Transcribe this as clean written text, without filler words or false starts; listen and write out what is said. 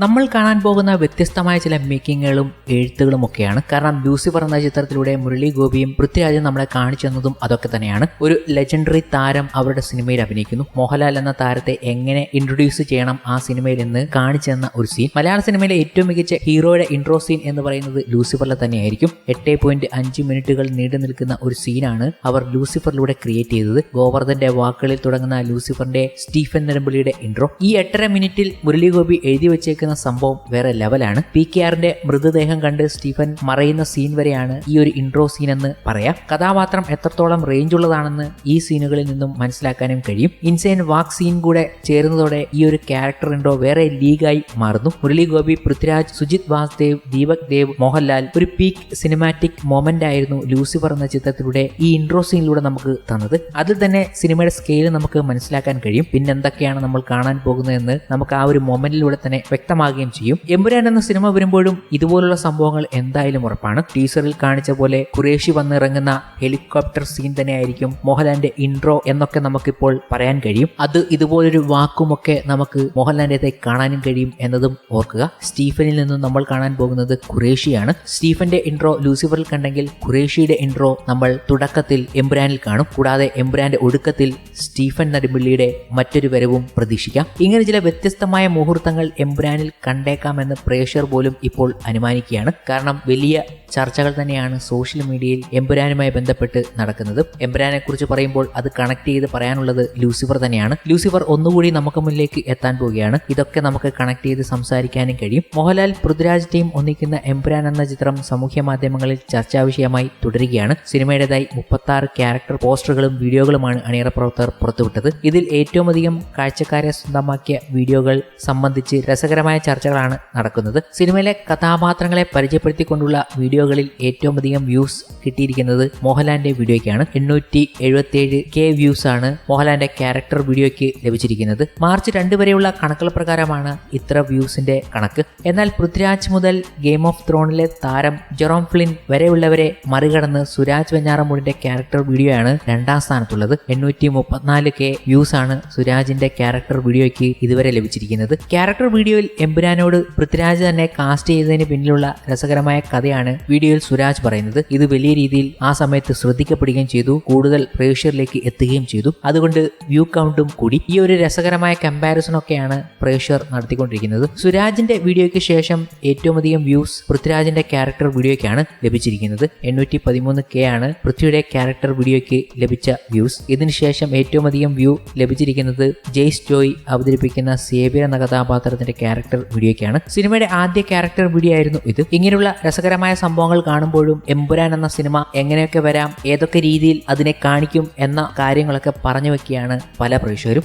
നമ്മൾ കാണാൻ പോകുന്ന വ്യത്യസ്തമായ ചില മേക്കിങ്ങുകളും എഴുത്തുകളും ഒക്കെയാണ്. കാരണം ലൂസിഫർ എന്ന ചിത്രത്തിലൂടെ മുരളി ഗോപിയും പൃഥ്വിരാജും നമ്മളെ കാണിച്ചു തന്നതും അതൊക്കെ തന്നെയാണ്. ഒരു ലെജൻഡറി താരം അവരുടെ സിനിമയിൽ അഭിനയിക്കുന്നു. മോഹൻലാൽ എന്ന താരത്തെ എങ്ങനെ ഇൻട്രൊഡ്യൂസ് ചെയ്യണം ആ സിനിമയിൽ എന്ന് കാണിച്ചു തന്ന ഒരു സീൻ. മലയാള സിനിമയിലെ ഏറ്റവും മികച്ച ഹീറോയുടെ ഇൻട്രോ സീൻ എന്ന് പറയുന്നത് ലൂസിഫറിലെ തന്നെയായിരിക്കും. 8.5 മിനിറ്റുകൾ നീണ്ടു നിൽക്കുന്ന ഒരു സീനാണ് അവർ ലൂസിഫറിലൂടെ ക്രിയേറ്റ് ചെയ്തത്. ഗോവർദ്ധന്റെ വാക്കുകളിൽ തുടങ്ങുന്ന ലൂസിഫറിന്റെ സ്റ്റീഫൻ നെടുമ്പള്ളിയുടെ ഇൻട്രോ. ഈ 8.5 മിനിറ്റിൽ മുരളി ഗോപി എഴുതി വെച്ചേക്കുന്ന സംഭവം വേറെ ലെവലാണ്. PKRന്റെ മൃതദേഹം കണ്ട് സ്റ്റീഫൻ മറയുന്ന സീൻ വരെയാണ് ഈ ഒരു ഇൻട്രോ സീൻ എന്ന് പറയാം. കഥാപാത്രം എത്രത്തോളം റേഞ്ച് ഉള്ളതാണെന്ന് ഈ സീനുകളിൽ നിന്നും മനസ്സിലാക്കാനും കഴിയും. ഇൻസൈൻ വാക്ക് സീൻ കൂടെ ചേരുന്നതോടെ ഈ ഒരു ക്യാരക്ടർ ഇൻട്രോ വേറെ ലീഗായി മാറുന്നു. മുരളി ഗോപി, പൃഥ്വിരാജ്, സുജിത് വാസുദേവ്, ദീപക് ദേവ്, മോഹൻലാൽ ഒരു പീക്ക് സിനിമാറ്റിക് മൊമെന്റ് ആയിരുന്നു ലൂസിഫർ എന്ന ചിത്രത്തിലൂടെ ഈ ഇൻട്രോ സീനിലൂടെ നമുക്ക് തന്നത്. അതിൽ തന്നെ സിനിമയുടെ സ്കെയിൽ നമുക്ക് മനസ്സിലാക്കാൻ കഴിയും. പിന്നെ എന്തൊക്കെയാണ് നമ്മൾ കാണാൻ പോകുന്നതെന്ന് നമുക്ക് ആ ഒരു മൊമെന്റിലൂടെ തന്നെ വ്യക്തമാകുകയും ചെയ്യും. എമ്പുരാൻ എന്ന സിനിമ വരുമ്പോഴും ഇതുപോലുള്ള സംഭവങ്ങൾ എന്തായാലും ഉറപ്പാണ്. ടീസറിൽ കാണിച്ച പോലെ ഖുറേഷി വന്നിറങ്ങുന്ന ഹെലികോപ്റ്റർ സീൻ തന്നെയായിരിക്കും മോഹൻലാലിന്റെ ഇൻട്രോ എന്നൊക്കെ നമുക്കിപ്പോൾ പറയാൻ കഴിയും. അത് ഇതുപോലൊരു വാക്കുമൊക്കെ നമുക്ക് മോഹൻലാലിന്റെ കാണാനും കഴിയും എന്നതും ഓർക്കുക. സ്റ്റീഫനിൽ നിന്നും നമ്മൾ കാണാൻ പോകുന്നത് ഖുറേഷിയാണ്. സ്റ്റീഫന്റെ ഇൻട്രോ ലൂസിഫറിൽ കണ്ടെങ്കിൽ ഖുറേഷിയുടെ ഇൻട്രോ നമ്മൾ തുടക്കത്തിൽ എമ്പുരാനിൽ കാണും. കൂടാതെ എമ്പുരാന്റെ ഒടുക്കത്തിൽ സ്റ്റീഫൻ നെടുമ്പള്ളിയുടെ മറ്റൊരു വരവും പ്രതീക്ഷിക്കാം. ഇങ്ങനെ ചില വ്യത്യസ്തമായ മുഹൂർത്തങ്ങൾ എമ്പുരാനിൽ കണ്ടേക്കാമെന്ന് പ്രേക്ഷകർ പോലും ഇപ്പോൾ അനുമാനിക്കുകയാണ്. കാരണം വലിയ ചർച്ചകൾ തന്നെയാണ് സോഷ്യൽ മീഡിയയിൽ എമ്പുരാനുമായി ബന്ധപ്പെട്ട് നടക്കുന്നത്. എമ്പുരാനെ കുറിച്ച് പറയുമ്പോൾ അത് കണക്ട് ചെയ്ത് പറയാനുള്ളത് ലൂസിഫർ തന്നെയാണ്. ലൂസിഫർ ഒന്നുകൂടി നമുക്ക് മുന്നിലേക്ക് എത്താൻ പോവുകയാണ്. ഇതൊക്കെ നമുക്ക് കണക്ട് ചെയ്ത് സംസാരിക്കാനും കഴിയും. മോഹൻലാൽ, പൃഥ്വിരാജ് ടീം ഒന്നിക്കുന്ന എമ്പുരാൻ എന്ന ചിത്രം സാമൂഹ്യ മാധ്യമങ്ങളിൽ ചർച്ചാ വിഷയമായി തുടരുകയാണ്. സിനിമയുടേതായി 36 ക്യാരക്ടർ പോസ്റ്ററുകളും വീഡിയോകളുമാണ് അണിയറ പ്രവർത്തകർ പുറത്തുവിട്ടത്. ഇതിൽ ഏറ്റവും അധികം കാഴ്ചക്കാരെ സ്വന്തമാക്കിയ വീഡിയോകൾ സംബന്ധിച്ച് രസകരമായ ചർച്ചകളാണ് നടക്കുന്നത്. സിനിമയിലെ കഥാപാത്രങ്ങളെ പരിചയപ്പെടുത്തിക്കൊണ്ടുള്ള വീഡിയോകളിൽ ഏറ്റവും അധികം വ്യൂസ് കിട്ടിയിരിക്കുന്നത് മോഹൻലാലിന്റെ വീഡിയോയ്ക്കാണ്. 877K വ്യൂസ് ആണ് മോഹൻലാലിന്റെ ക്യാരക്ടർ വീഡിയോയ്ക്ക് ലഭിച്ചിരിക്കുന്നത്. മാർച്ച് 2 വരെയുള്ള കണക്കുകൾ പ്രകാരമാണ് ഇത്ര വ്യൂസിന്റെ കണക്ക്. എന്നാൽ പൃഥ്വിരാജ് മുതൽ ഗെയിം ഓഫ് ത്രോണിലെ താരം ജെറോം ഫ്ലിൻ വരെയുള്ളവരെ മറികടന്ന് സുരാജ് വെഞ്ഞാറമൂടിന്റെ ക്യാരക്ടർ വീഡിയോയാണ് 2ാം സ്ഥാനത്തുള്ളത്. 834K വ്യൂസ് ആണ് സുരാജിന്റെ ക്യാരക്ടർ വീഡിയോയ്ക്ക് ഇതുവരെ ലഭിച്ചിരിക്കുന്നത്. ക്യാരക്ടർ വീഡിയോയിൽ എമ്പുരാനോട് പൃഥ്വിരാജ് തന്നെ കാസ്റ്റ് ചെയ്തതിന് പിന്നിലുള്ള രസകരമായ കഥയാണ് വീഡിയോയിൽ സുരാജ് പറയുന്നത്. ഇത് വലിയ രീതിയിൽ ആ സമയത്ത് ശ്രദ്ധിക്കപ്പെടുകയും ചെയ്തു, കൂടുതൽ പ്രേക്ഷകരിലേക്ക് എത്തുകയും ചെയ്തു. അതുകൊണ്ട് വ്യൂ കൗണ്ടും കൂടി. ഈ ഒരു രസകരമായ കമ്പാരിസൺ ഒക്കെയാണ് പ്രേക്ഷകർ നടത്തിക്കൊണ്ടിരിക്കുന്നത്. സുരാജിന്റെ വീഡിയോയ്ക്ക് ശേഷം ഏറ്റവും അധികം വ്യൂസ് പൃഥ്വിരാജിന്റെ ക്യാരക്ടർ വീഡിയോയ്ക്കാണ് ലഭിച്ചിരിക്കുന്നത്. 813K ആണ് പൃഥ്വിയുടെ ക്യാരക്ടർ വീഡിയോയ്ക്ക് ലഭിച്ച വ്യൂസ്. ഇതിനുശേഷം ഏറ്റവും അധികം വ്യൂ ലഭിച്ചിരിക്കുന്നത് ജെയ്സ് ജോയ് അവതരിപ്പിക്കുന്ന സേവ്യർ എന്ന കഥാപാത്രത്തിന്റെ ക്യാരക്ടർ വീഡിയോയ്ക്കാണ്. സിനിമയുടെ ആദ്യ ക്യാരക്ടർ വീഡിയോ ആയിരുന്നു ഇത്. ഇങ്ങനെയുള്ള രസകരമായ സംഭവങ്ങൾ കാണുമ്പോഴും എമ്പുരാൻ എന്ന സിനിമ എങ്ങനെയൊക്കെ വരാം, ഏതൊക്കെ രീതിയിൽ അതിനെ കാണിക്കും എന്ന കാര്യങ്ങളൊക്കെ പറഞ്ഞു വെക്കുകയാണ് പല പ്രേക്ഷകരും.